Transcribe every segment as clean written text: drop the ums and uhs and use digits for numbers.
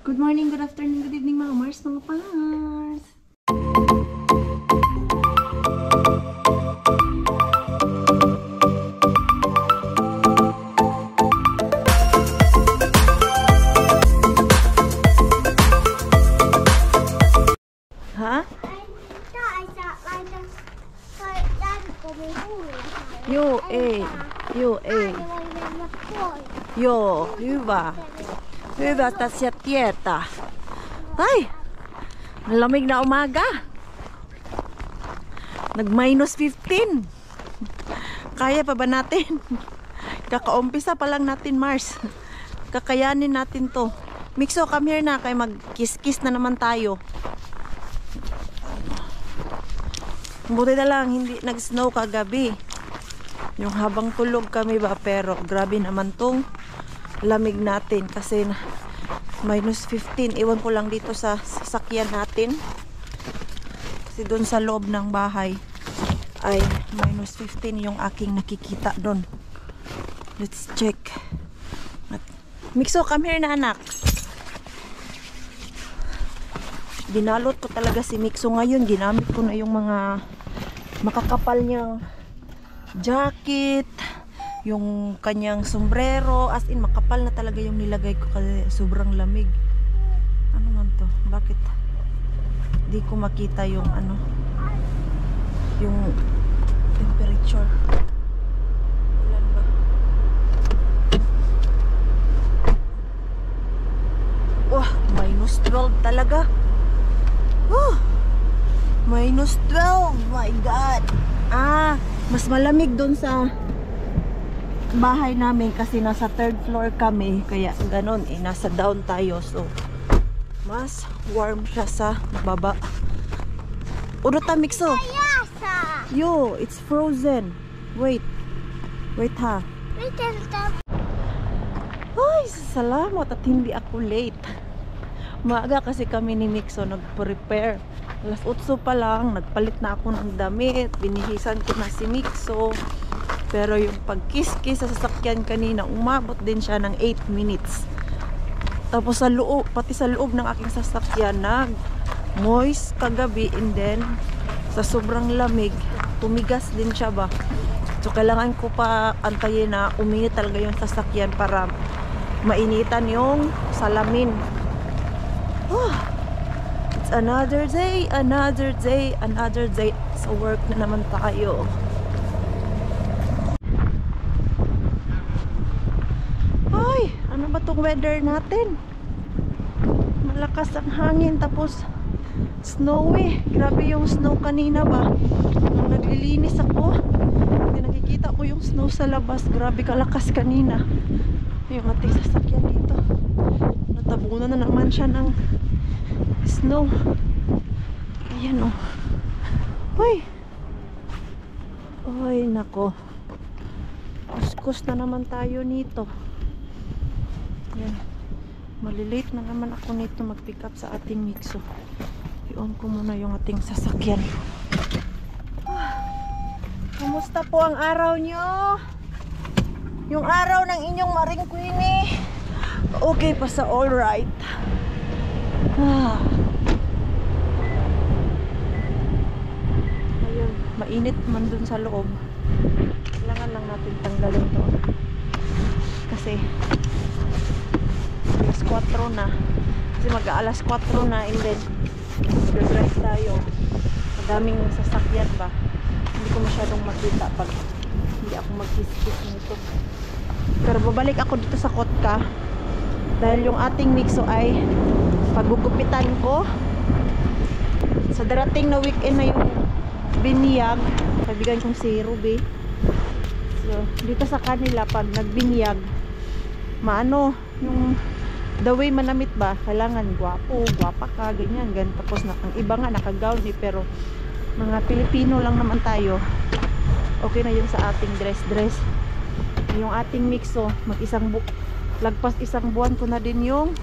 Good morning, good afternoon, good evening mga Mars, mga Pars. Ha? Hyvä. Hyvä tässä tietää. Ay! Malamig na umaga. Nag-minus 15. Kaya pa ba natin? Kakaumpisa pa lang natin, Mars. Kakayanin natin to. Mixo, come here na. Kaya mag-kiss-kiss na naman tayo. Buti na lang, hindi nag-snow kagabi. Yung habang tulog kami ba, pero grabe naman tong lamig natin kasi minus 15. Iwan ko lang dito sa sasakyan natin. Kasi doon sa loob ng bahay ay minus 15 yung aking nakikita doon. Let's check. Mixo, come here na anak. Binalot ko talaga si Mixo ngayon. Ginamit ko na yung mga makakapal niyang jacket, yung kanyang sombrero, as in makapal na talaga yung nilagay ko kasi sobrang lamig. Ano man to? Bakit di ko makita yung ano, yung temperature? Ilan ba? Oh, minus 12 talaga. Minus 12, my God. Mas malamig doon sa bahay namin kasi nasa third floor kami, kaya ganon nasa down tayo, so mas warm siya sa baba. Uruta Mixo. Yo, it's frozen. Wait ha. Ay, salamat at hindi ako late. Maaga kasi kami ni Mixo nag-prepare. Alas 8 pa lang, nagpalit na ako ng damit, binihisan ko na si Mixo. Pero yung pag-kiss-kiss sa sasakyan kanina, umabot din siya ng 8 minutes. Tapos sa loob, pati sa loob ng aking sasakyan, moist kagabi, and then sa sobrang lamig, tumigas din siya ba. So kailangan ko pa antayin na uminit talaga yung sasakyan para mainitan yung salamin. It's another day, another day, another day. Sa work na naman tayo. Ay, ano ba tong weather natin? Malakas ang hangin tapos snowy. Grabe yung snow kanina ba. Nung naglilinis ako, nakikita ko yung snow sa labas. Grabe kalakas kanina. Yung ating sasakyan dito, natabunan na naman siya ng snow. Ayan o. Uy. Uy, nako. Kuskus na naman tayo nito. Ayan. Malilate na naman ako nito mag-pick up sa ating Mixo. I-on ko muna yung ating sasakyan. Kumusta po ang araw nyo? Yung araw ng inyong Maring Queenie? Okay pa sa alright. Ayun, mainit man dun sa loob. Kailangan lang natin tanggalin to kasi alas 4 na. Kasi mag-aalas 4 na, and then mag-drive tayo. Madaming sasakyan ba, hindi ko masyadong makita pag hindi ako mag-kiss-kiss nito. Pero babalik ako dito sa Kotka dahil yung ating Mixo ay paggugupitan ko sa darating na weekend na yung binyag. Kaibigan kong si Ruby. So dito sa kanila pag nagbinyag, maano yung the way manamit ba, kailangan gwapa ka, ganyan. Tapos ang iba nga nakagawn pero mga Pilipino lang naman tayo, okay na yun sa ating dress. Yung ating Mixo, lagpas isang buwan ko na din yung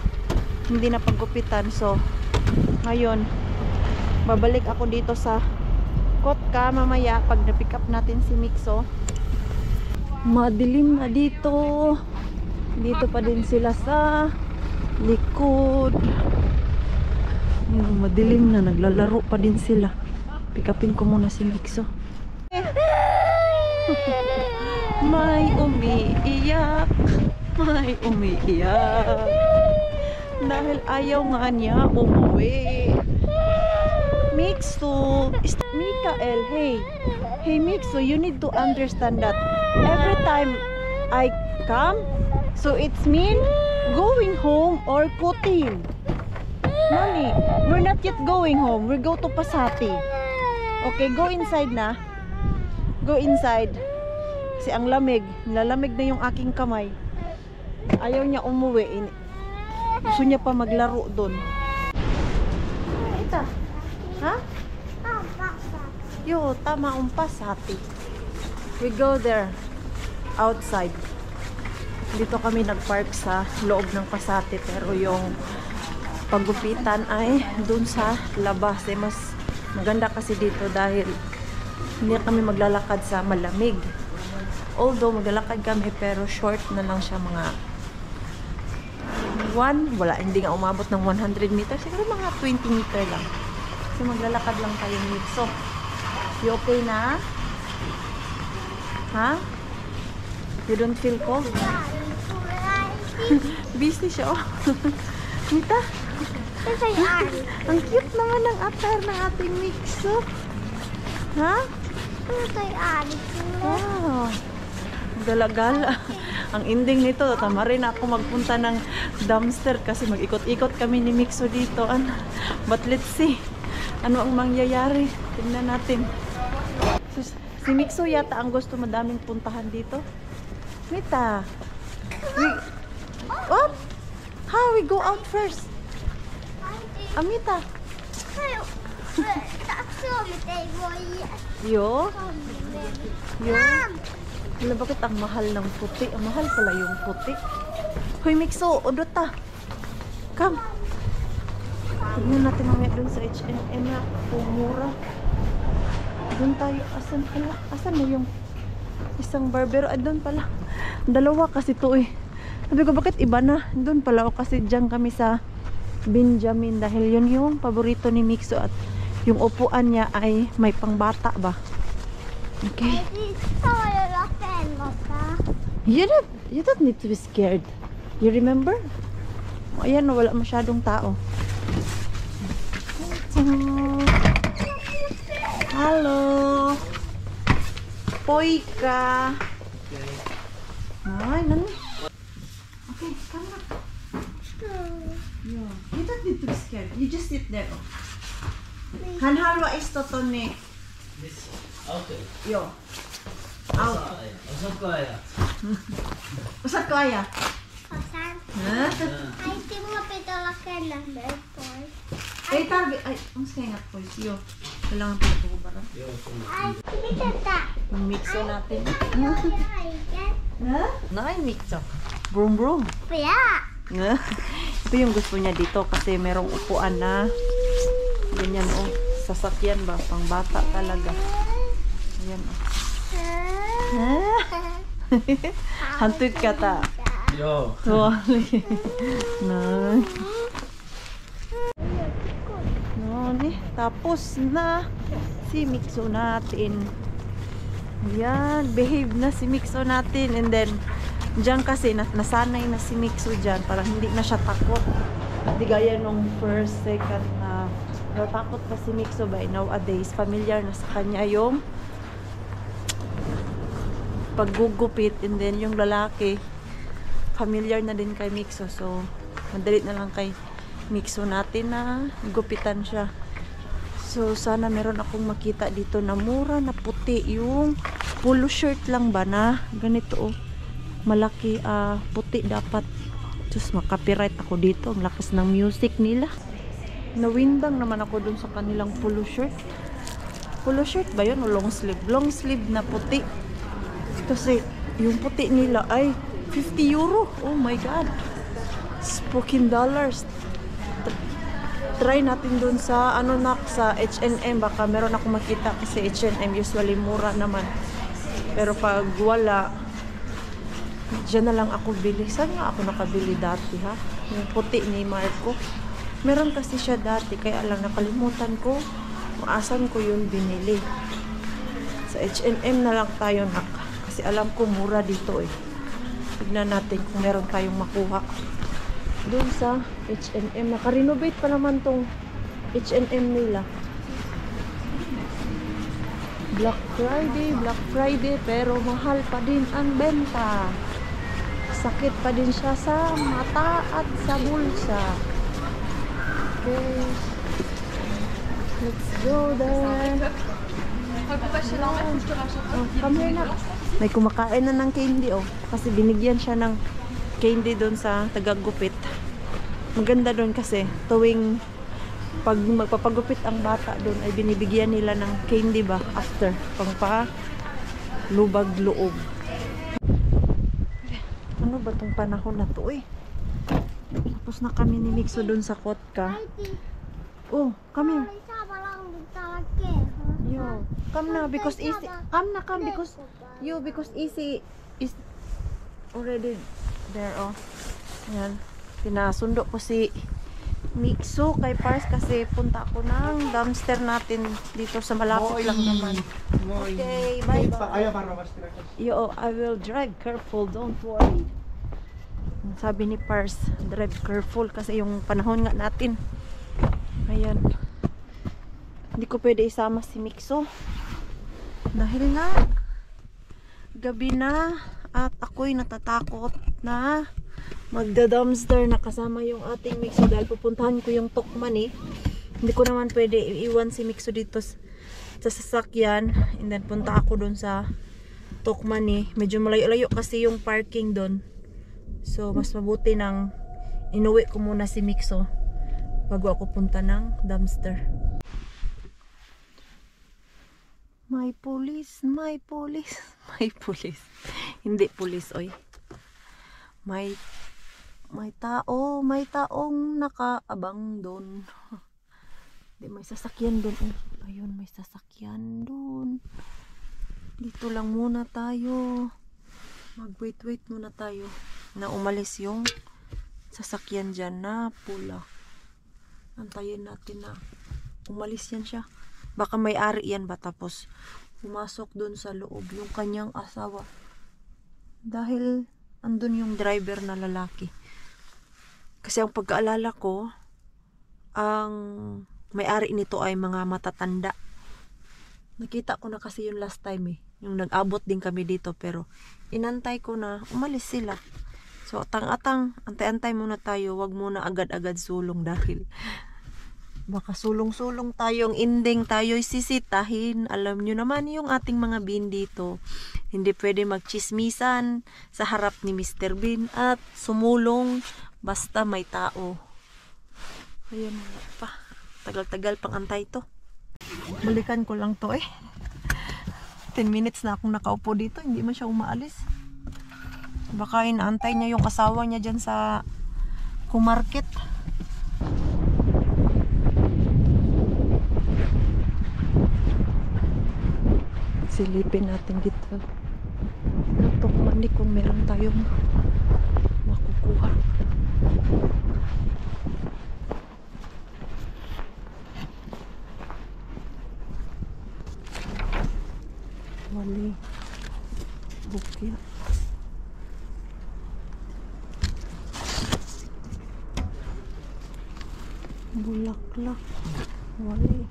hindi na paggupitan. So ngayon babalik ako dito sa Kotka mamaya pag na-pick up natin si Mixo. Madilim na dito pa din sila sa Likod. Madilim na, naglalaro pa din sila. Pick upin ko muna si Mixo. May umiiyak. May umiiyak. Dahil ayaw nga niya umuwi. Mixo, Mikael, hey. Hey Mixo, you need to understand that every time I come, so it's mean going home or Kutin. Nani, we're not yet going home. We go to Pasati. Okay, go inside na. Go inside. Kasi ang lamig. Lalamig na yung aking kamay. Ayaw niya umuwi. Gusto niya pa maglaro doon. Ita. Ha? Yo, tama ang Pasati. We go there. Outside. Dito kami nagpark sa loob ng Pasati. Pero yung paggupitan ay doon sa labas. Mas maganda kasi dito dahil hindi kami maglalakad sa malamig. Although maglalakad kami pero short na lang siya, mga hindi nga umabot ng 100 meters, siguro mga 20 meter lang. So maglalakad lang tayo nito. So, you okay na? Ha? You don't feel cold? Busy siya, oh. Mita? Ang cute naman ng attire ng ating Mixo. Ha? Wow. Galagala. Ang ending nito, tama rin ako magpunta ng dumpster kasi mag-ikot-ikot kami ni Mixo dito. But let's see. Ano ang mangyayari? Tingnan natin. So, si Mixo yata ang gusto madaming puntahan dito. Mita. What? How we go out first? Amita. Yo? Yo? Wala, bakit ang mahal ng puti? Ang mahal pala yung puti. Hoy Mixo, udot ta. Come. Tignan natin mamaya dun sa H&M na mura. Dun tayo. Asan mo yung isang barbero? Dun pala. Dalawa kasi to eh. Sabi ko, bakit iba na? Dun pala o kasi dyan kami sa Benjamin dahil yun yung paborito ni Mixo at yung upuan niya ay may pangbata ba. Okay. You don't need to be scared. You remember? Ayan, wala masyadong tao. Hello. Poika. Ay, nani? Okay, come on. You don't need to be scared. You just sit there. Hanhalwa is toton ni. Okay. Yo. Out. Usap ko aya. Usap ko aya. Ay, di mo pitalakan ng airport. Ay, tarbi. Ay, ang sengat po. Yo. Kailangan pala po ba? Ay, pitata. Yung mixo natin. Ha? Nay, mixo. Brum brum. Pia. Ito yung gusto niya dito kasi merong upuan na ganyan, oh, sasakyan ba, pang bata talaga. Ayan, oh. Hantod ka ta. Yo. Tuwali. Tapos na si Mixo natin. Ayan, behave na si Mixo natin. And then diyan kasi nasanay na si Mixo diyan, parang hindi na siya takot. Di gaya nung first, second na natakot pa si Mixo by nowadays. Familiar na sa kanya yung paggugupit, and then yung lalaki familiar na din kay Mixo. So madali na lang kay Mixo natin na gupitan siya. So sana meron akong makita dito na mura na puti, yung polo shirt lang ba na ganito, oh, malaki, puti dapat. Just makapiright ako dito, ang lakas ng music nila. Nawindang naman ako dun sa kanilang polo shirt. Polo shirt ba yun o long sleeve? Long sleeve na puti. Kasi yung puti nila ay 50 euro. Oh my god. Spoken dollars. Try natin dun sa sa H&M, baka meron ako makita kasi H&M usually mura naman. Pero pag wala, diyan na lang ako bili. Saan nga ako nakabili dati, ha? Yung puti ni Marco. Meron kasi siya dati, kaya lang nakalimutan ko kung asan ko yun binili. Sa H&M na lang tayo nak. Kasi alam ko mura dito eh. Tignan natin kung meron tayong makuha. Doon sa H&M. Naka-renovate pa naman tong H&M nila. Black Friday, pero mahal pa din ang benta. Sakit pa din siya sa mata at sa bulsa. Okay. Let's go there. Oh, come here na. May kumakain na ng candy oh. Kasi binigyan siya ng candy doon sa tagagupit. Maganda doon kasi tuwing pag magpapagupit ang bata doon ay binibigyan nila ng candy ba after pang lubag loob. Ano ba tong panahon na to eh? Tapos na kami ni Mixo doon sa Kotka. Oh, come here. Yo, come na because easy. Come because easy is already there oh. Ayan. Pinasundo ko si Mixo kay Pars kasi punta ako ng dumpster natin dito sa malapit lang naman. Okay, bye bye. Yo, I will drive careful, don't worry. Sabi ni Pars, drive careful kasi yung panahon nga natin. Ayan. Hindi ko pwede isama si Mixo. Dahil nga gabi na at ako'y natatakot na magda-dumpster na kasama yung ating Mixo dahil pupuntahan ko yung Tokman eh. Hindi ko naman pwede iwan si Mixo dito sa sasakyan and then punta ako doon sa Tokman eh. Medyo malayo-layo kasi yung parking doon. So mas mabuti nang inuwi ko muna si Mixo bago ako punta ng dumpster. May pulis. Hindi pulis oy. May taong nakaabang doon. May sasakyan doon. Oh, ayun, may sasakyan doon. Dito lang muna tayo. Mag-wait muna tayo na umalis yung sasakyan dyan na pula. Antayin natin na umalis yan siya. Baka may-ari yan ba tapos pumasok doon sa loob yung kanyang asawa. Dahil andun yung driver na lalaki. Kasi ang pagkaalala ko, ang may-ari nito ay mga matatanda. Nakita ko na kasi yung last time eh. Yung nag-abot din kami dito pero inantay ko na umalis sila. So atang-atang, antay-antay muna tayo. Wag muna agad-agad sulong dahil baka sulong-sulong tayong ending tayo'y sisitahin. Alam nyo naman yung ating mga bin dito. Hindi pwede magchismisan sa harap ni Mr. Bean at sumulong basta may tao. Ayan pa. Tagal-tagal pang antay to. Balikan ko lang to eh. 10 minutes na akong nakaupo dito. Hindi man siya umaalis. Baka inaantay niya yung asawa niya dyan sa kumarket. Silipin natin dito. Tokman ni kung meron tayong makukuha. Wali. Bukya. Bulaklak. Wali.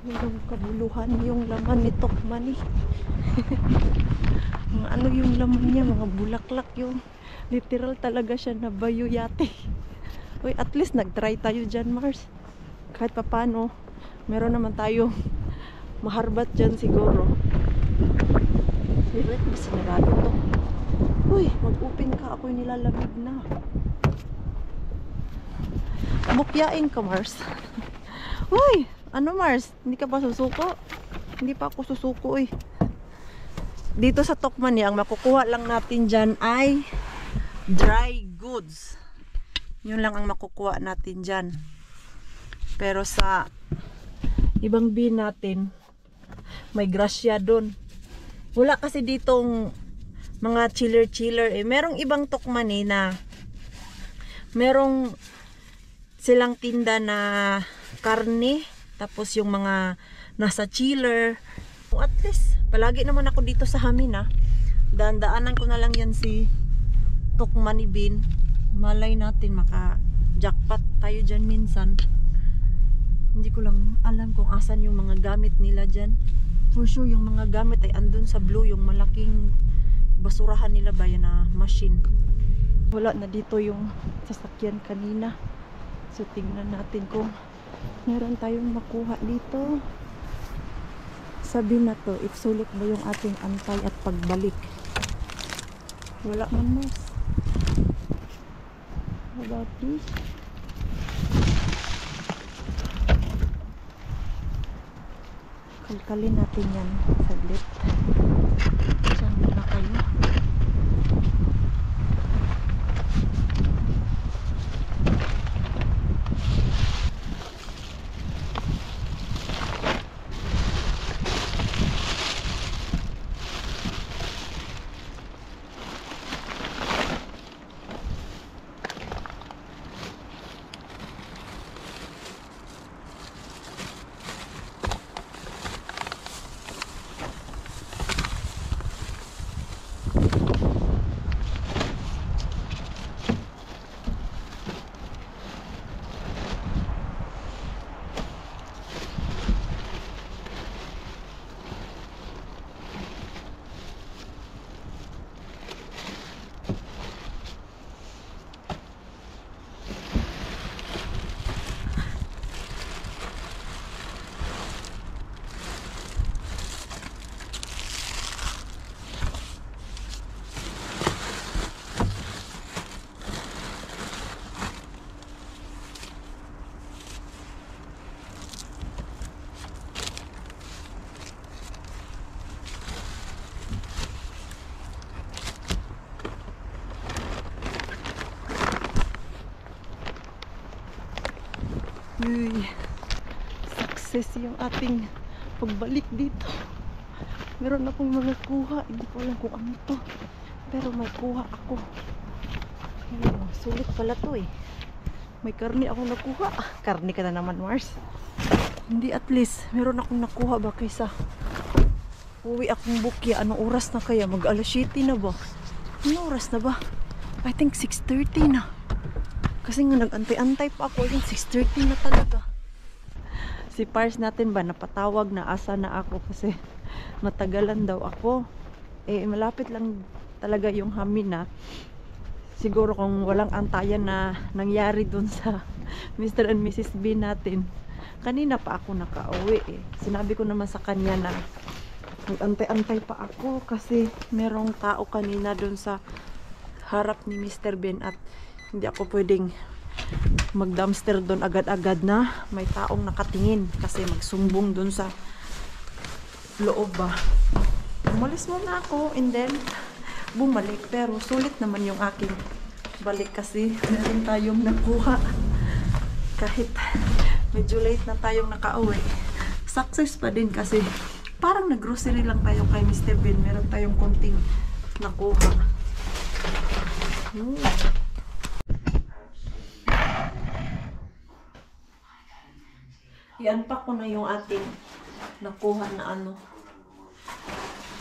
Walang kabuluhan yung laman ni Tokman eh. Mga ano yung laman niya, mga bulaklak yung literal talaga siya na bayo yate. Uy, at least nag-try tayo dyan, Mars. Kahit papano, meron naman tayo maharbat dyan siguro. Wait, mas sinarado to. Uy, mag-open ka, ako'y nilalamig na. Bukyain ka, Mars. Uy! Ano Mars? Hindi ka pa susuko? Hindi pa ako susuko eh. Dito sa Tokman ang makukuha lang natin dyan ay dry goods. Yun lang ang makukuha natin dyan. Pero sa ibang bin natin, may grasya dun. Wala kasi ditong mga chiller eh. Merong ibang tukman eh na merong silang tinda na karne, tapos yung mga nasa chiller. At least palagi naman ako dito sa Hamin daan-daanan ko na lang yan si tukman ni Bin. Malay natin maka jackpot tayo dyan minsan. Hindi ko lang alam kung asan yung mga gamit nila dyan. For sure yung mga gamit ay andun sa blue, yung malaking basurahan nila ba yan na machine. Wala na dito yung sasakyan kanina. So tingnan natin kung meron tayong makuha dito. Sabi na to, if sulit ba yung ating antay at pagbalik. Wala man mas. How about this? Kalkalin natin yan saglit. Diyan muna kayo. Uy, success yung ating pagbalik dito. Meron akong mga kuha, hindi ko alam kung ano to, pero may kuha ako. Ayun, sulit pala to eh. May karne akong nakuha. Karne ka na naman, Mars. Hindi, at least meron akong nakuha ba kaysa uwi akong bukya. Anong oras na kaya? Mag alas 7 na ba? Anong oras na ba? I think 6:30 na. Kasi nga nag-antay-antay pa ako. Yung 6:30 na talaga. Si Pars natin ba napatawag na asa na ako kasi matagalan daw ako. Eh malapit lang talaga yung Hamin na. Siguro kung walang antayan na nangyari dun sa Mr. and Mrs. B natin. Kanina pa ako nakauwi eh. Sinabi ko naman sa kanya na nag-antay-antay pa ako kasi merong tao kanina dun sa harap ni Mr. Ben at hindi ako pwedeng mag-dumpster doon agad-agad na may taong nakatingin kasi magsumbong doon sa loob ba. Umalis muna ako and then bumalik, pero sulit naman yung aking balik kasi meron tayong nakuha kahit medyo late na tayong nakauwi. Success pa din kasi parang nag-grocery lang tayo kay Mr. Ben, meron tayong konting nakuha. I-unpack ko na yung ating nakuha na ano,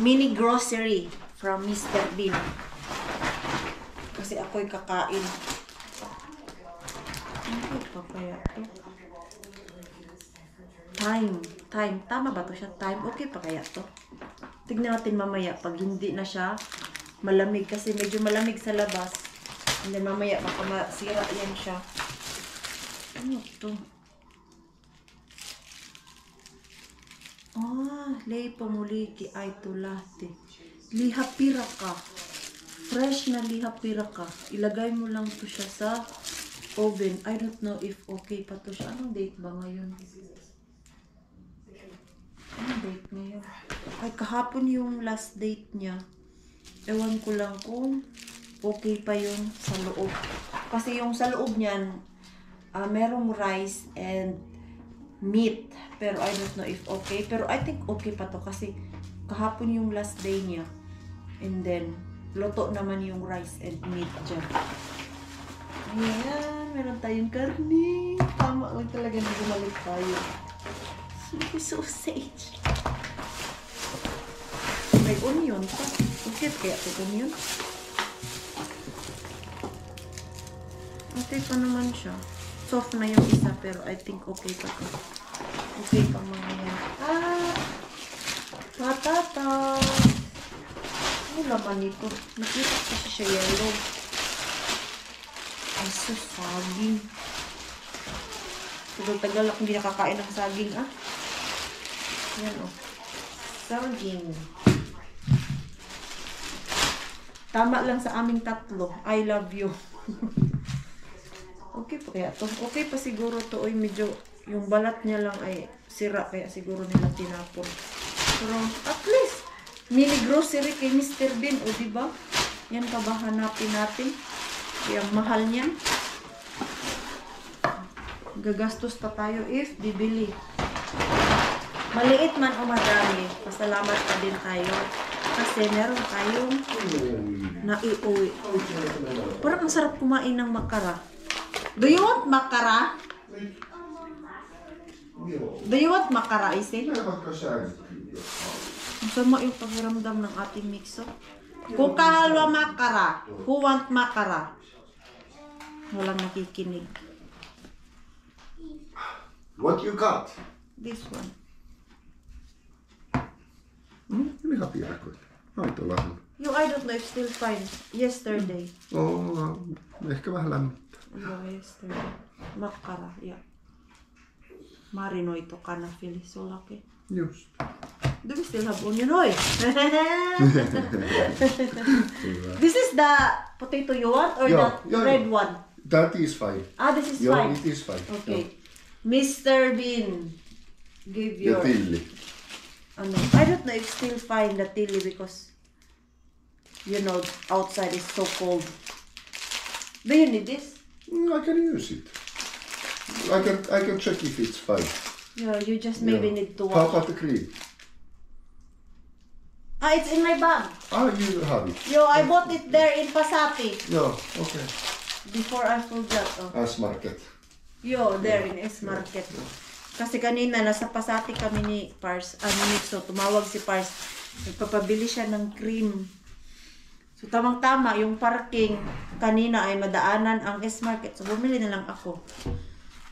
mini grocery from Mr. Bean. Kasi ako'y kakain. Ano pa kaya to? Time. Tama ba to siya? Time. Okay pa kaya to? Tignan natin mamaya pag hindi na siya malamig. Kasi medyo malamig sa labas. And then mamaya baka masira yan siya. Ano to? Lei pamuliki ay tulate. Liha piraka. Fresh na liha piraka. Ilagay mo lang to siya sa oven. I don't know if okay pa to siya. Anong date ba ngayon? Anong date ngayon? Ay, kahapon yung last date niya. Ewan ko lang kung okay pa yun sa loob. Kasi yung sa loob niyan, merong rice and meat. Pero I don't know if okay. Pero I think okay pa to kasi kahapon yung last day niya. And then, luto naman yung rice and meat dyan. Ayan, meron tayong karne. Tama lang talaga na bumalik tayo. May sausage. May onion pa. Okay, kaya ito onion. Okay pa naman siya. Soft na yung isa, pero I think okay pa to. Okay pa mga yan. Patatas. Ano laman ito? Nakita kasi siya yellow. Ay, so saging. Tagal-tagal ako hindi nakakain ng saging, ah. Yan, oh. Saging. Tama lang sa aming tatlo. I love you. Okay pa kaya to. Okay pa siguro to. Oy, medyo yung balat niya lang ay sira. Kaya siguro nila tinapon. Pero at least, mini grocery kay Mr. Bean. O, diba? Yan pa ba hanapin natin? Kaya mahal niyan. Gagastos ta tayo if bibili. Maliit man o madami, pasalamat pa din tayo. Kasi meron tayong naiuwi. Parang ang sarap kumain ng makara. Do you want makara? Do you want makara, Ise? Ang sama yung pakiramdam ng ating mixo. Kung kahalwa makara, who want makara? Walang nakikinig. What you got? This one. Oli hapiaikoja. Aito vähän. Yung I don't know if still fine. Yesterday. Ehkä vähän lämmittää. Joo, yesterday. Makkara, ja. Marinoitu kanafili sulake. Just. Do we still have onion? Oi! This is the potato you want or the red one? That is fine. Ah, this is Joo, fine. it is fine. Okay. Mr. Bean, give Ja your... tilli. I don't know if still fine the tilly because, you know, outside is so cold. Do you need this? I can use it. I can check if it's fine. Yeah, you just maybe need to How wash. about the cream? Ah, it's in my bag. You have it. Yo, I bought it there in Pasati Joo, okay. before I forgot. Oh. S-Market. Yo, there in S-Market. Kasi kanina, nasa Pasati kami ni Pars, so tumawag si Pars. Nagpapabili siya ng cream. So, tamang-tama, yung parking kanina ay madaanan ang S-Market. So, bumili na lang ako.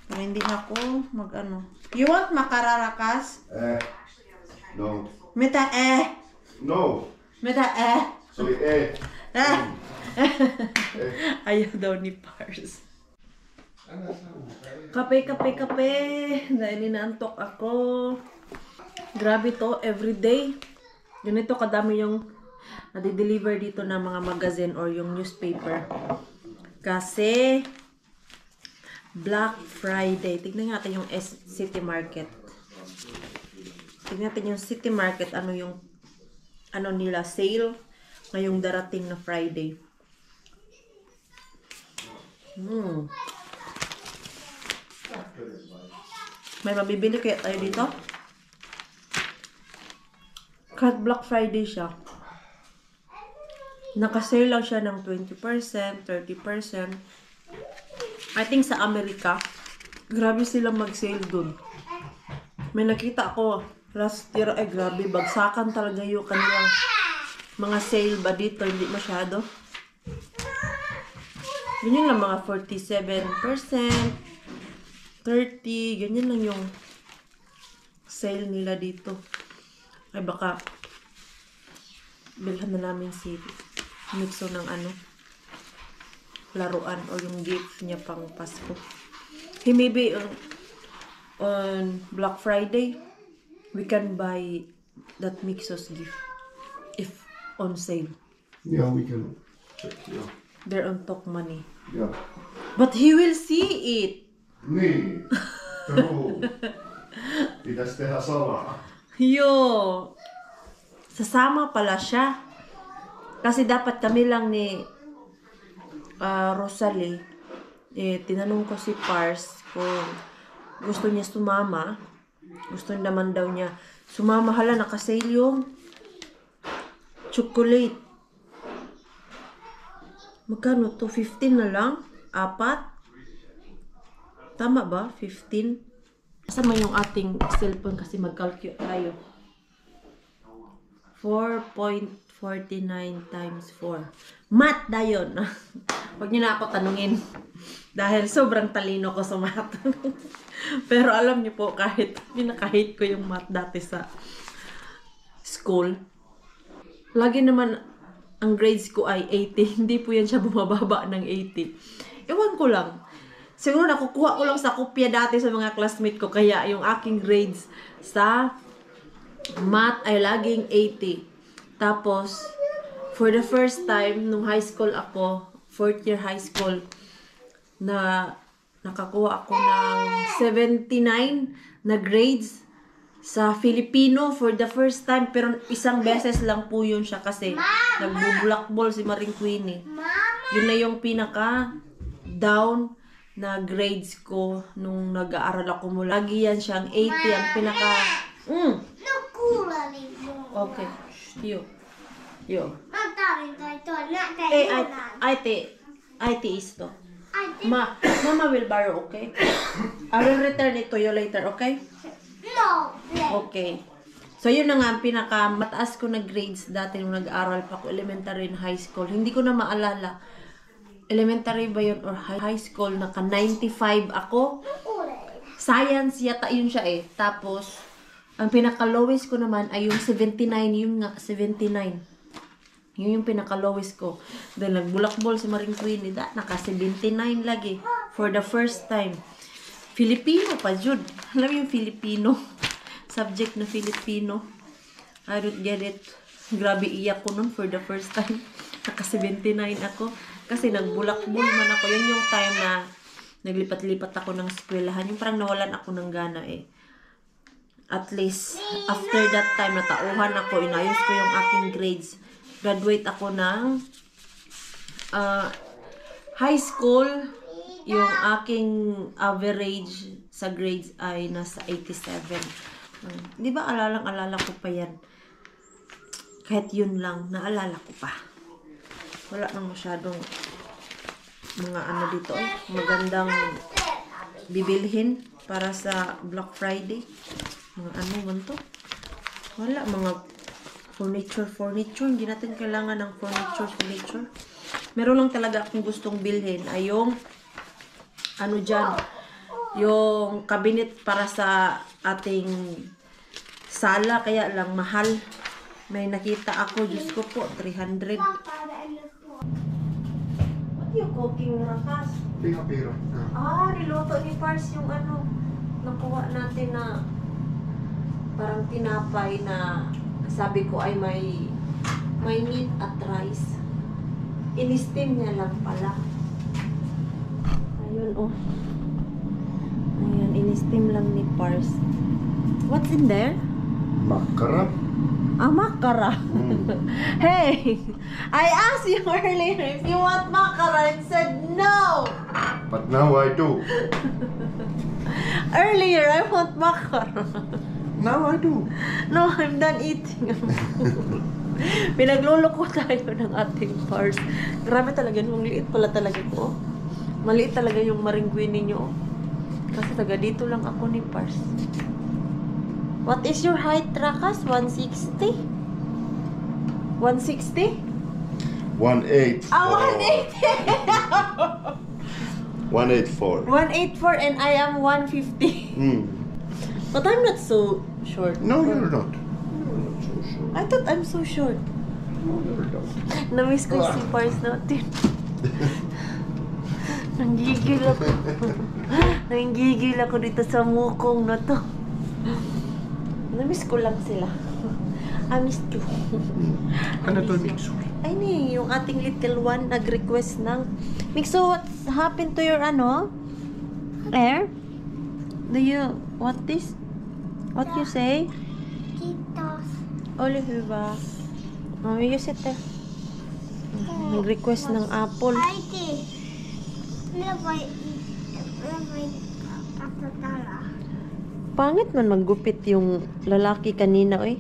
Para hindi na ako mag-ano. You want makararakas? No. Meta No. Meta Sorry, Ayaw daw ni Pars. Kape. Dahil inaantok ako. Grabe to, everyday. Ganito kadami yung nadi-deliver dito ng mga magazine or yung newspaper. Kasi Black Friday. Tignan natin yung City Market. Tignan natin yung City Market. Ano nila, sale. Ngayong darating na Friday. May mabibili kaya tayo dito? Kahit Black Friday siya. Nakasale lang siya ng 20%, 30%. I think sa Amerika, grabe silang mag-sale dun. May nakita ako last year, ay grabe, bagsakan talaga yung kanilang mga sale ba dito, hindi masyado. Ganyan lang mga 47%, 30%, ganyan lang yung sale nila dito. Ay baka bilhan na namin si Mixo ng laruan o yung gift niya pang Pasko. He maybe on Black Friday we can buy that Mixo's gift if on sale. Yeah, we can check. Yeah. They're on top money. Yeah. But he will see it. Niin. True. Pitäisi tehdä samaa. Yo. Sasama pala siya. Kasi dapat kami lang ni Rosalie. Tinanong ko si Pars kung gusto niya sumama. Gusto naman daw niya sumama. Hala, nakasale yung chocolate. Magkano to? 15 na lang? 4? Tama ba? 15? Kasama yung ating cellphone kasi mag-calculate tayo. 4.49 times 4. Math na yun. Huwag niyo na ako tanungin. Dahil sobrang talino ko sa math. Pero alam niyo po, kahit pinakahit ko yung math dati sa school, lagi naman ang grades ko ay 80. Hindi po yan siya bumababa ng 80. Ewan ko lang. Siguro nakukuha ko lang sa kopya dati sa mga classmate ko. Kaya yung aking grades sa math ay laging 80. Tapos, for the first time, nung high school ako, 4th year high school, na nakakuha ako ng 79 na grades sa Filipino for the first time. Pero isang beses lang po yun siya kasi nagbubulakbol si Maring Queenie. Yun na yung pinaka down na grades ko nung nag-aaral ako mula. Lagi yan siyang 80 ang pinaka... Okay. Yo. IT is to. Mama will borrow, okay? I will return it to you later, okay? No. Okay. So, yun na nga, ang pinaka-mataas ko na grades dati nung nag-aaral pa ako, elementary and high school. Hindi ko na maalala. Elementary ba yun or high school? Naka-95 ako. Science yata yun siya eh. Tapos, ang pinaka-lowest ko naman ay yung 79. Yung nga, 79. Yun yung pinaka-lowest ko. Dahil nagbulakbol si Maring Queenie, naka-79 lagi. For the first time. Filipino pa, Jude. Alam mo yung Filipino? Subject na Filipino. I don't get it. Grabe iyak ko nun for the first time. Naka-79 ako. Kasi nagbulakbol man ako. Yun yung time na naglipat-lipat ako ng eskwelahan. Yung parang nawalan ako ng gana eh. At least, after that time, natauhan ako. Inayos ko yung aking grades. Graduate ako ng high school. Yung aking average sa grades ay nasa 87. Di ba alala ko pa yan? Kahit yun lang, naalala ko pa. Wala nang masyadong mga ano dito eh. Magandang bibilhin para sa Black Friday. Mga ano man to? Wala, mga furniture. Hindi natin kailangan ng furniture. Meron lang talaga akong gustong bilhin ay yung ano dyan, yung cabinet para sa ating sala, kaya lang mahal. May nakita ako, Diyos ko po, 300. What you cooking, Rakas? Pira-pira. Niluto ni Pars yung ano, nakuha natin na parang tinapay na sabi ko ay may meat at rice. In-steam niya lang pala. Ayun, oh. Ayan, in-steam lang ni Pars. What's in there? Makara. Makara. Hey, I asked you earlier if you want makara and said no. But now I do. Earlier, I want makara. Now I do. No, I'm done eating. Pinagluloko tayo ng ating Pars. Grabe talaga, nung liit pala talaga ko. Maliit talaga yung Maring Queenie nyo. Kasi taga dito lang ako ni Pars. What is your height, Rakas? 160? 160? 184. 184. 184 and I am 150. But I'm not so short. No, you're not. You're not so short. I thought I'm so short. No, you're not. Namiss ko si Pars natin. Nanggigil ako. Nanggigil ako dito sa mukong na to. Namiss ko lang sila. I missed you. Ano to, Mixo? Ay ni, yung ating little one nag-request ng Mixo, what's happened to your ano? Air? Do you, what this? What you say? Titos. Oliva. You sit there. Nag-request ng apple. ID. Nabay patatala. Pangit man maggupit yung lalaki kanina, oy.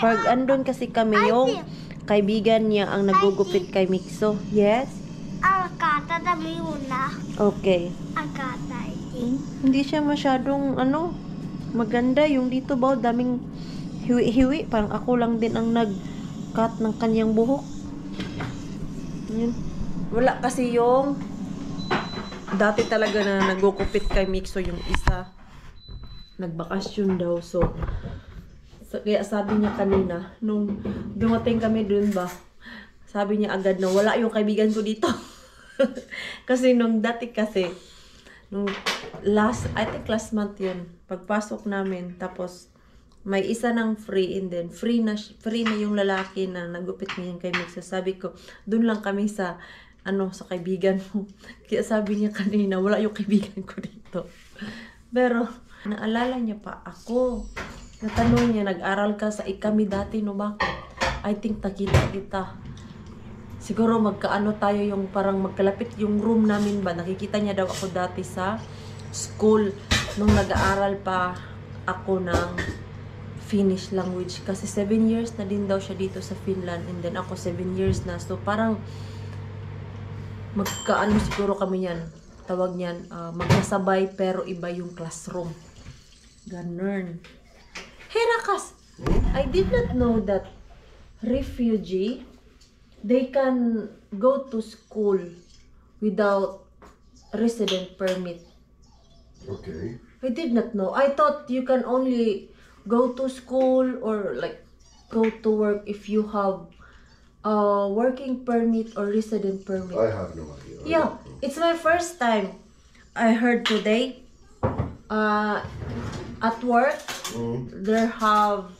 Pag andun kasi kami, yung kaibigan niya ang nagugupit kay Mixo. Yes? Agata dami una. Okay. Agata iti. Hindi siya masyadong, maganda. Yung dito ba, daming hiwi-hiwi. Parang ako lang din ang nag-cut ng kanyang buhok. Yun. Wala kasi yung dati talaga na nagkukupit kay Mixo yung isa. Nagbakasyon daw. So, kaya sabi niya kanina, nung dumating kami dun ba, sabi niya agad na wala yung kaibigan ko dito. Kasi nung dati kasi, nung I think last month yun, pagpasok namin, tapos may isa ng free, and then free na yung lalaki na nagupit niya kay Mixo. Sabi ko, dun lang kami sa sa kaibigan mo. Kaya sabi niya kanina, wala yung kaibigan ko dito. Pero, naalala niya pa ako. Natanong niya, nag-aral ka sa ikami dati, no ba? I think nakita kita. Siguro magkaano tayo yung parang magkalapit yung room namin ba? Nakikita niya daw ako dati sa school nung nag-aaral pa ako ng Finnish language. Kasi 7 years na din daw siya dito sa Finland, and then ako 7 years na. So parang magkaano siguro kami yan, tawag niyan, magkasabay pero iba yung classroom. Ganun. Hey Rakas, I did not know that refugee, they can go to school without resident permit. Okay. I did not know. I thought you can only go to school or like go to work if you have working permit or resident permit. I have no idea. Yeah, it's my first time. I heard today at work there have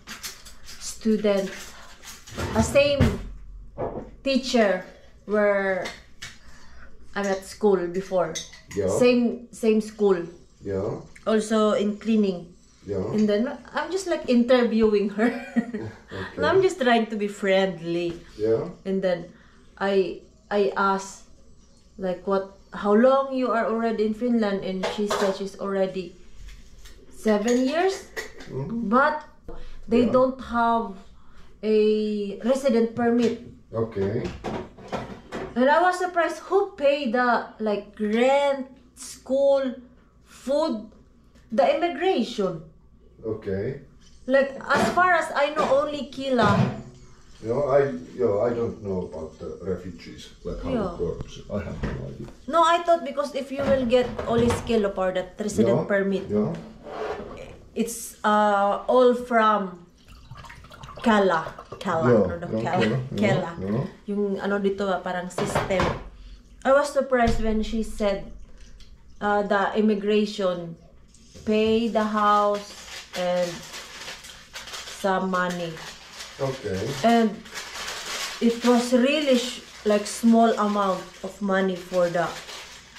students, same teacher where I'm at school before. Yeah. Same school. Yeah. Also in cleaning. Yeah. And then I'm just like interviewing her. And I'm just trying to be friendly. Yeah. And then I asked like how long you are already in Finland, and she said she's already 7 years. But they don't have a resident permit. Okay. And I was surprised who paid the like rent, school, food, the immigration. Okay. Like as far as I know, only Kila. I don't know about the refugees, like how Yeah. it works. I have no idea. No, I thought because if you will get only Skilop or that resident permit, Yeah. it's all from Kala. Yeah. Yung dito parang system. I was surprised when she said the immigration pay the house and some money. Okay. And it was really like small amount of money for the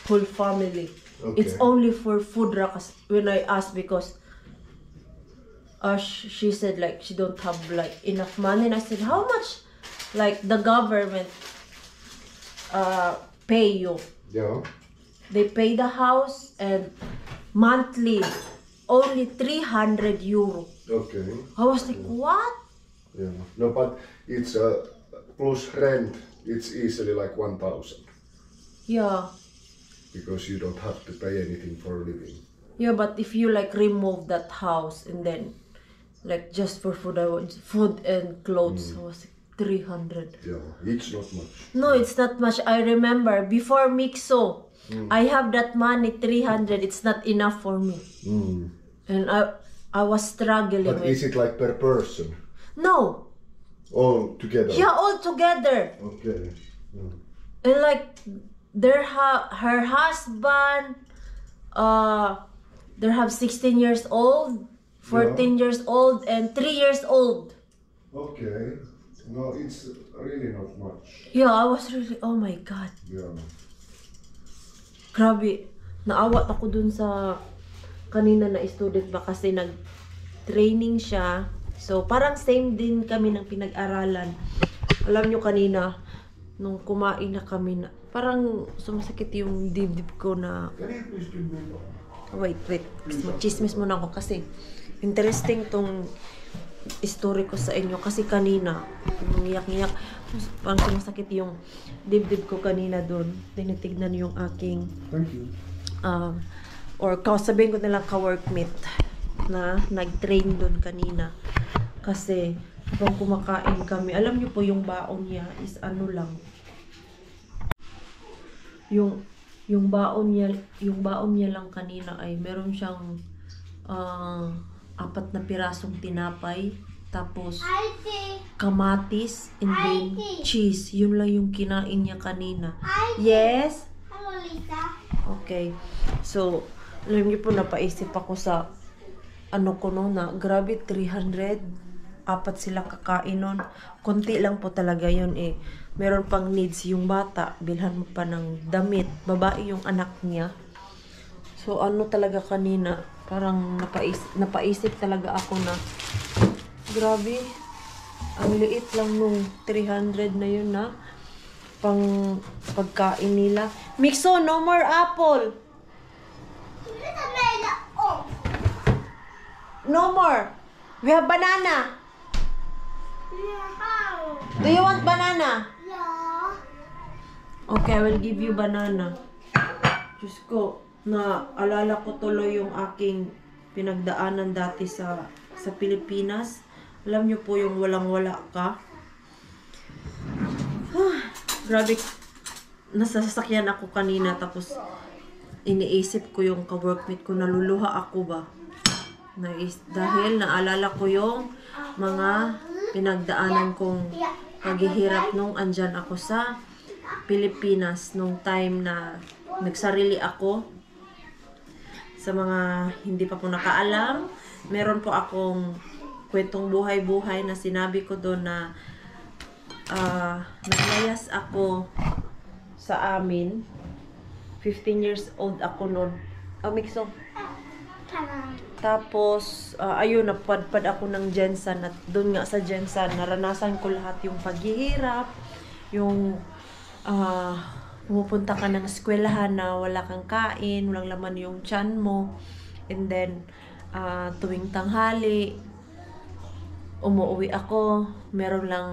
whole family. Okay. It's only for food rakas when I asked, because she said like she don't have like enough money, and I said how much like the government pay you? Yeah. They pay the house and monthly only 300 euro. Okay. I was like, what? Yeah. No, but it's plus rent. It's easily like 1,000 Yeah. because you don't have to pay anything for living. Yeah, but if you like remove that house and then like just for food, I want food and clothes, I was like 300. Yeah. It's not much. No, it's not much. I remember before Mixo, I have that money 300. It's not enough for me, and I was struggling But with. is it like per person? No, All together? yeah, all together. Okay. And like her husband, they have 16 years old, 14 years old, and 3 years old. Okay. No, it's really not much. Yeah, I was really, oh my God. Yeah. Grabe, naawat ako dun sa kanina na student ba, kasi nag-training siya. So, parang same din kami ng pinag-aralan. Alam nyo kanina, nung kumain na kami, parang sumasakit yung dibdib ko na... Can you please give me one? Wait. Mag-chismis muna ako kasi interesting tong story ko sa inyo. Kasi kanina, umiyak-iyak. Parang sumasakit yung dibdib ko kanina doon. Tinitignan yung aking, Thank you. or sabihin ko nilang ka-workmate na nag-train doon kanina. Kasi, habang kumakain kami, alam niyo po yung baon niya is ano lang. Yung baon niya lang kanina ay meron siyang 4 na pirasong tinapay, tapos kamatis, and then cheese. Yun lang yung kinain niya kanina. Yes? Hello, Lisa. Okay. So, alam niyo po, napaisip ako sa ano ko no, na grabe 300. 4 sila kakain nun. Konti lang po talaga yun eh. Meron pang needs yung bata. Bilhan mo pa ng damit. Babae yung anak niya. So, ano talaga kanina, parang napaisip talaga ako na, grabe, ang liit lang nung 300 na yun na pang pagkain nila. Mixo, no more apple! No more! We have banana! Do you want banana? Yeah. Okay, I will give you banana. Diyos ko, naalala ko tuloy yung aking pinagdaanan dati sa Pilipinas. Alam niyo po yung walang-wala ka. Grabe, nasa sasakyan ako kanina tapos iniisip ko yung ka-workmate ko, naluluha ako ba? Dahil naalala ko yung mga pinagdaanan kong paghihirap nung andyan ako sa Pilipinas, nung time na nagsarili ako. Sa mga hindi pa po nakaalam, meron po akong kwentong buhay-buhay na sinabi ko doon na naglayas ako sa amin. 15 years old ako noon. Mixo. Tapos, ayun, napadpad ako ng Jensen. At doon nga sa Jensen, naranasan ko lahat yung paghihirap, yung pumupunta ka ng eskwelahan na wala kang kain, walang laman yung tiyan mo. And then, tuwing tanghali, umuwi ako, meron lang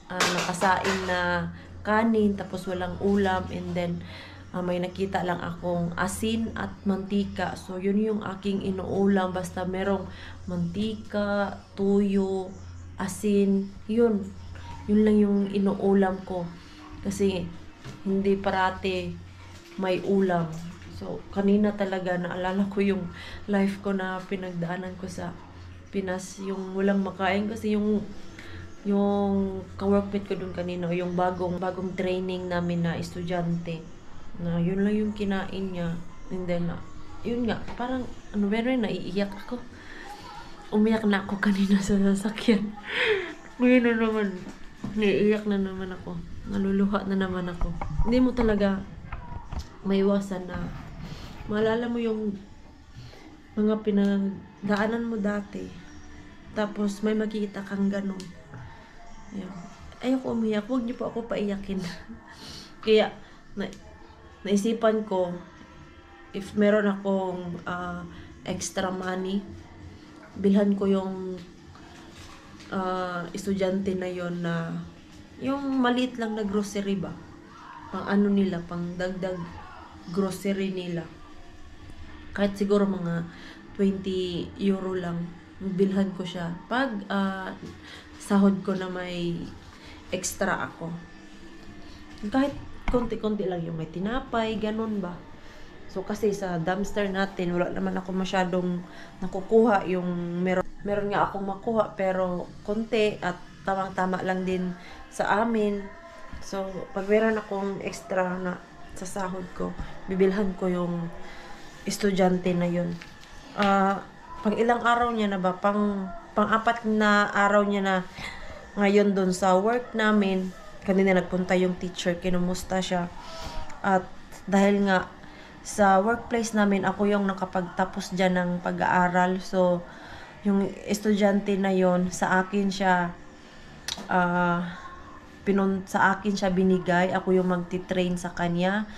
nakasain na kanin, tapos walang ulam. And then, may nakita lang akong asin at mantika. So, yun yung aking inuulam. Basta merong mantika, tuyo, asin. Yun lang yung inuulam ko. Kasi, hindi parati may ulam. So, kanina talaga naalala ko yung life ko na pinagdaanan ko sa Pinas. Yung walang makain. Kasi yung ka-workmate ko dun kanina, yung bagong training namin na estudyante, na yun lang yung kinain niya. And then, yun nga, parang, meron, naiiyak ako. Umiyak na ako kanina sa sasakyan. Ngayon na naman, naiiyak na naman ako. Naluluha na naman ako. Hindi mo talaga maiwasan na maalala mo yung mga pinagdaanan mo dati. Tapos, may makikita kang ganun. Ayun. Ayoko umiyak. Huwag niyo po ako paiyakin. Kaya, naisipan ko, if meron akong extra money, bilhan ko yung estudyante na yon na yung maliit lang na grocery ba? Pang ano nila, pang dagdag grocery nila. Kahit siguro mga 20 euro lang, bilhan ko siya. Pag sahod ko na may extra ako. Kahit konti-konti lang yung may tinapay, ganun ba. So, kasi sa dumpster natin, wala naman ako masyadong nakukuha. Yung meron nga akong makuha, pero konti at tamang-tama lang din sa amin. So, pag meron akong extra na sa sahod ko, bibilhan ko yung estudyante na yun. Pang ilang araw niya na ba? Pang-4 na araw niya na ngayon doon sa work namin. Kanina nagpunta yung teacher, kinumusta siya. At dahil nga sa workplace namin, ako yung nakapagtapos dyan ng pag-aaral. So, yung estudyante na yon sa akin siya binigay. Ako yung magti-train sa kanya.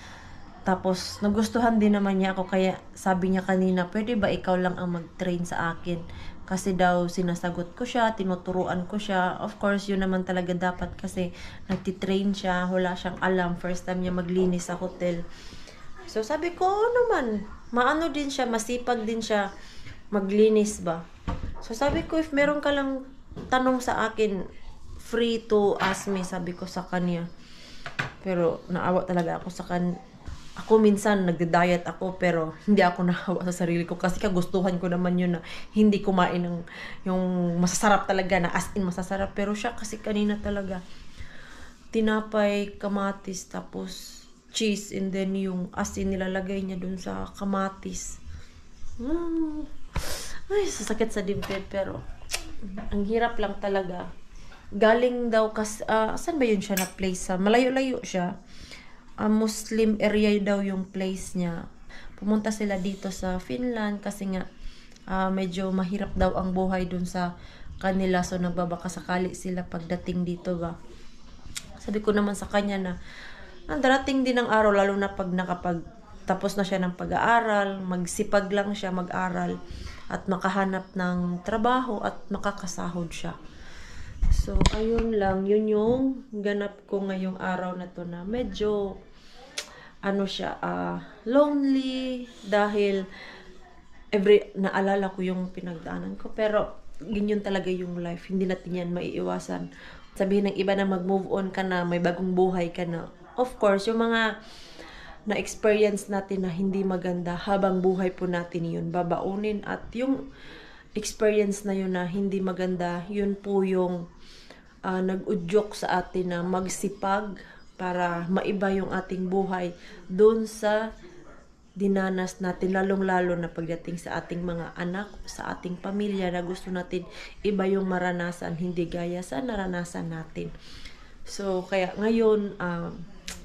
Tapos, nagustuhan din naman niya ako. Kaya sabi niya kanina, pwede ba ikaw lang ang mag-train sa akin? Kasi daw sinasagot ko siya, tinuturuan ko siya. Of course, yun naman talaga dapat kasi nagtitrain siya, wala siyang alam. First time niya maglinis sa hotel. So sabi ko, naman, maano din siya, masipag din siya maglinis ba. So sabi ko, if meron ka lang tanong sa akin, free to ask me, sabi ko sa kanya. Pero naawa talaga ako sa kanya. Ako minsan nagde-diet ako pero hindi ako nahawa sa sarili ko kasi kagustuhan ko naman yun na hindi kumain ng yung masasarap talaga na as in masasarap. Pero siya kasi kanina talaga tinapay, kamatis, tapos cheese, and then yung asin nilalagay niya dun sa kamatis. Ay, sasakit sa dibdib pero ang hirap lang talaga. Galing daw saan ba yun siya na place? Malayo-layo siya. Muslim area daw yung place niya. Pumunta sila dito sa Finland kasi nga medyo mahirap daw ang buhay dun sa kanila. So nagbabaka sakali sila pagdating dito ba. Sabi ko naman sa kanya na darating din ang araw lalo na pag tapos na siya ng pag-aaral, magsipag lang siya mag-aral at makahanap ng trabaho at makakasahod siya. So ayun lang, yun yung ganap ko ngayong araw na to na medyo lonely dahil naalala ko yung pinagdaanan ko. Pero ganyan talaga yung life. Hindi natin yan maiiwasan. Sabihin ng iba na mag-move on ka na, may bagong buhay ka na. Of course, yung mga na-experience natin na hindi maganda, habang buhay po natin yun babaunin. At yung experience na yun na hindi maganda, yun po yung nag-udyok sa atin na magsipag para maiba yung ating buhay doon sa dinanas natin, lalong-lalo na pagdating sa ating mga anak, sa ating pamilya na gusto natin iba yung maranasan, hindi gaya sa naranasan natin. So, kaya ngayon,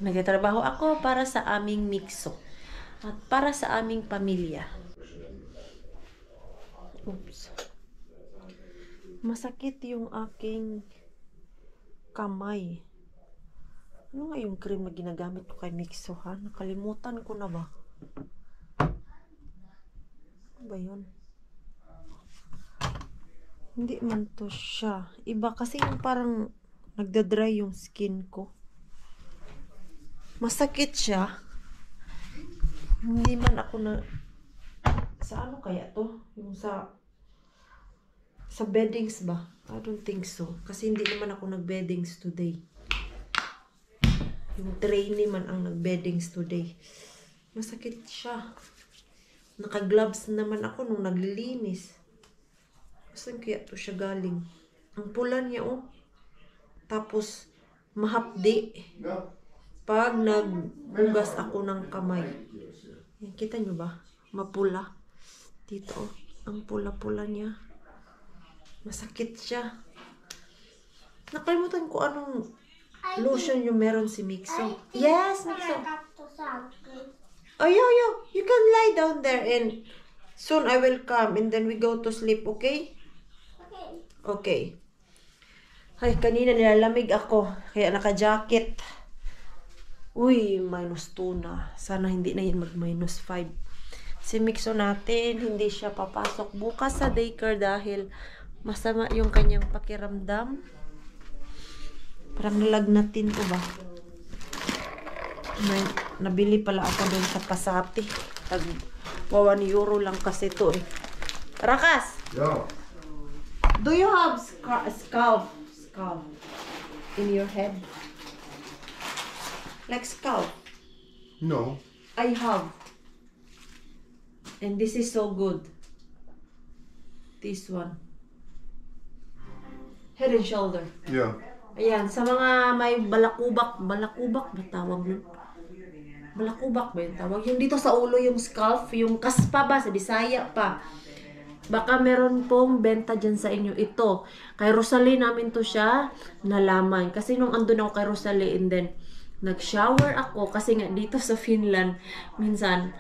nagtatrabaho ako para sa aming mikso at para sa aming pamilya. Oops. Masakit yung aking kamay. Ano nga yung cream na ginagamit ko kay Mixo, ha? Nakalimutan ko na ba? Ano ba yun? Hindi man to siya. Iba kasi yung parang nagda-dry yung skin ko. Masakit siya. Hindi man ako na... Sa ano kaya to? Yung sa beddings ba? I don't think so. Kasi hindi naman ako nag-beddings today. Yung trainee man ang nag-beddings today. Masakit siya. Naka-gloves naman ako nung naglilinis. Saan kaya to siya galing? Ang pula niya, oh. Tapos, mahapdi. Pag nagbugas ako ng kamay. Yan, kita nyo ba? Mapula. Dito, oh. Ang pula-pula niya. Masakit siya. Nakalimutan ko anong lotion yung meron si Mixo. Yes, Mixo. Oh, yo. You can lie down there and soon I will come and then we go to sleep, okay? Okay. Ay, kanina nilalamig ako. Kaya naka-jacket. Uy, -2 na. Sana hindi na yun mag-5. Si Mixo natin, hindi siya papasok bukas sa daycare dahil masama yung kanyang pakiramdam. Parang nalagnatin ko ba? Nabili pala ako doon sa Pasati. Tag 1 euro lang kasi to eh. Rakas! Yeah. Do you have scalp in your head? Like scalp? No. I have. And this is so good. This one. Head and shoulder. Yeah. Ayan, sa mga may balakubak ba tawag nun? Balakubak ba yung tawag? Yung dito sa ulo, yung scalp, yung kaspa ba, sa Bisaya pa. Baka meron pong benta dyan sa inyo. Ito, kay Rosalie namin to siya nalaman. Kasi nung andun ako kay Rosalie and then nag-shower ako. Kasi nga dito sa Finland, minsan,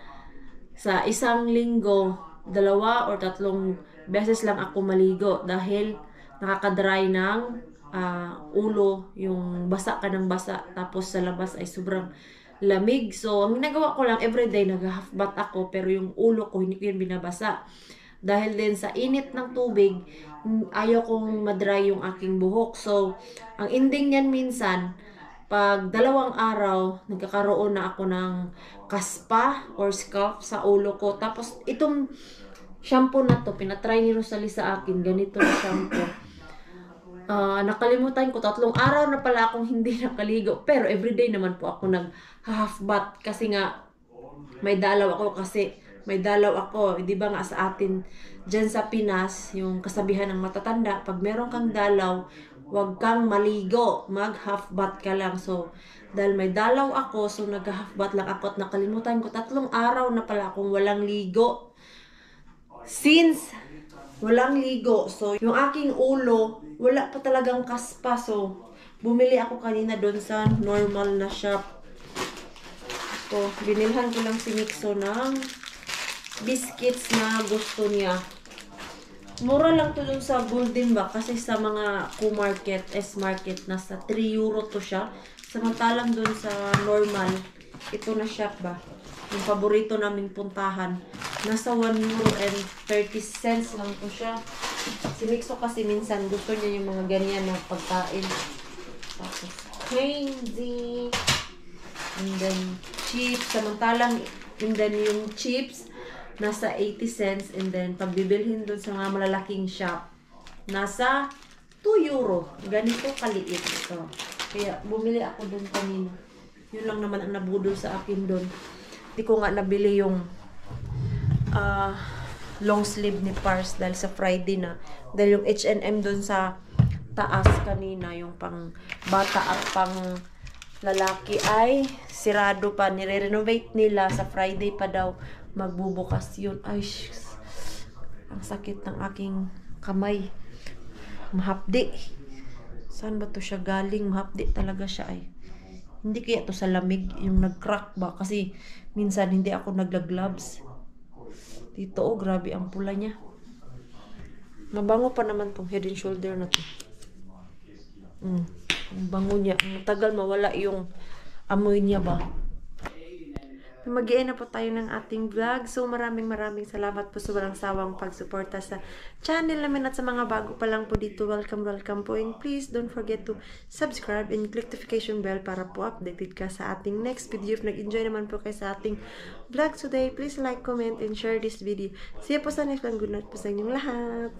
sa isang linggo, 2 or 3 beses lang ako maligo. Dahil nakaka-dry ng ulo, yung basa ka ng basa, tapos sa labas ay sobrang lamig. So, ang ginagawa ko lang, everyday nag-half bath ako, pero yung ulo ko, hindi ko yun binabasa. dahil din sa init ng tubig, ayaw kong madry yung aking buhok. So, ang ending niyan minsan, pag 2 araw, nagkakaroon na ako ng kaspa or scalp sa ulo ko. Tapos, itong shampoo na to, pinatry ni Rosalie sa akin, ganito na shampoo. Nakalimutan ko, 3 araw na pala akong hindi nakaligo. Pero everyday naman po ako nag-half bath kasi nga may dalaw ako. Di ba nga sa atin dyan sa Pinas, yung kasabihan ng matatanda, pag meron kang dalaw, huwag kang maligo, mag-half bath ka lang. So, dahil may dalaw ako, so nag-half bath lang ako at nakalimutan ko, 3 araw na pala akong walang ligo. Since walang ligo, so yung aking ulo, wala pa talagang kaspa. So, bumili ako kanina doon sa normal na shop. So, binilhan ko lang si Mixo ng biscuits na gusto niya. Mura lang to doon sa Golden ba? Kasi sa mga Q-Market, S-Market, nasa 3 euro to siya. Samantalang doon sa normal, ito na shop ba? Yung paborito naming puntahan. Nasa 1 euro and 30 cents lang to siya. Si Mixo kasi minsan gusto niya yung mga ganyan na pagkain. Tapos, candy. And then, chips. Samantalang, and then yung chips, nasa 80 cents. And then, pag bibilhin doon sa mga malalaking shop, nasa 2 euro. Ganito kaliit. So, kaya, bumili ako doon kanina. Yun lang naman ang nabudol sa akin doon. Hindi ko nga nabili yung long sleeve ni Pars dahil sa Friday na. Dahil yung H&M doon sa taas kanina, yung pang bata at pang lalaki ay sirado pa. Nire-renovate nila. Sa Friday pa daw magbubukas yun. Ay, ang sakit ng aking kamay. Mahapdi. Saan ba to siya galing? Mahapdi talaga siya ay. Hindi kaya to sa lamig, yung nag-crack ba? Kasi minsan hindi ako nagla-gloves. Dito, oh, grabe ang pula niya. Mabango pa naman tong Head and Shoulder na to. Ang bango niya. Ang tagal mawala yung amoy niya ba? Mag-i-end na po tayo ng ating vlog. So, maraming salamat po sa walang sawang pagsuporta sa channel namin at sa mga bago pa lang po dito. Welcome po. And please don't forget to subscribe and click notification bell para po updated ka sa ating next video. If nag-enjoy naman po kayo sa ating vlog today, please like, comment, and share this video. See you po sa next one. Good night po sa inyong lahat.